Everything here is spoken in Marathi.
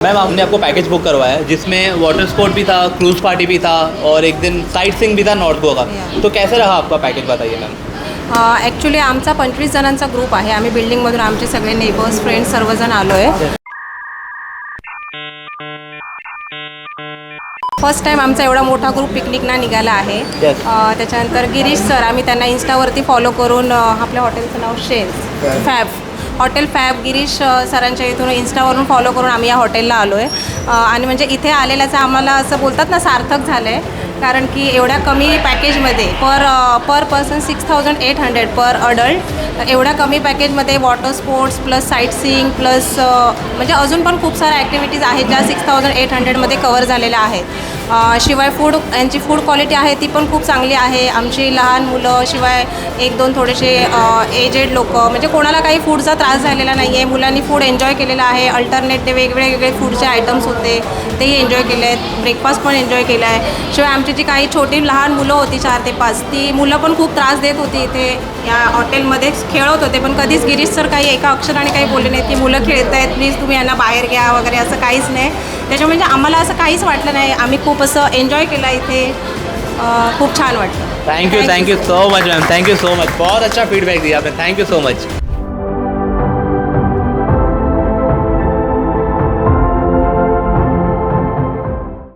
मैम आपने आपको पैकेज बुक करवाया है जिसमें वाटर स्पोर्ट भी था, क्रूज पार्टी भी था और एक दिन साइट सीइंग भी था नॉर्थ गोवा का। तो कैसे रहा आपका पैकेज, बताइए मैम। ॲक्च्युली आमचा 25 जणांचा ग्रुप आहे. आम्ही बिल्डिंगमधून आमचे सगळे नेबर्स फ्रेंड्स सर्वजण आलो आहे. फर्स्ट टाईम आमचा एवढा मोठा ग्रुप पिकनिकना निघाला आहे. Yes. त्याच्यानंतर गिरीश सर, आम्ही त्यांना इन्स्टावरती फॉलो करून आपल्या हॉटेलचं नाव शेल्स हॉटेल फॅब गिरीश सरांच्या इथून इन्स्टावरून फॉलो करून आम्ही या हॉटेलला आलो आहे. आणि म्हणजे इथे आलेल्याचं आम्हाला असं बोलतात ना सार्थक झालं आहे. कारण की एवढ्या कमी पॅकेजमध्ये पर पर्सन 6800 पर अडल्ट, एवढ्या कमी पॅकेजमध्ये water sports plus site seeing plus म्हणजे अजून पण खूप साऱ्या ॲक्टिव्हिटीज आहेत ज्या 6800मध्ये कवर झालेल्या आहेत. शिवाय यांची फूड क्वालिटी आहे ती पण खूप चांगली आहे. आमची लहान मुलं शिवाय 1-2 थोडेसे एजेड लोक, म्हणजे कोणाला काही फूडचा त्रास झालेला नाही आहे. मुलांनी फूड एन्जॉय केलेलं आहे. अल्टरनेटिव्ह वेगवेगळे फूडचे आयटम्स होते तेही एन्जॉय केले आहेत. ब्रेकफास्ट पण एन्जॉय केला आहे. शिवाय आमची जी काही छोटी लहान मुलं होती 4 ते 5, ती मुलं पण खूप त्रास देत होती. इथे या हॉटेलमध्ये खेळत होते पण कधीच गिरीश सर काही एका अक्षराने काही बोलले नाहीत की मुलं खेळत आहेत प्लीज तुम्ही यांना बाहेर घ्या वगैरे, असं काहीच नाही. त्याच्यामुळे म्हणजे आम्हाला असं काहीच वाटलं नाही. आम्ही खूप असं एन्जॉय केलं इथे. खूप छान वाटलं. Thank you so much ma'am, thank you so much. बहुत अच्छा फीडबैक दिया आपने, थैंक यू सो मच.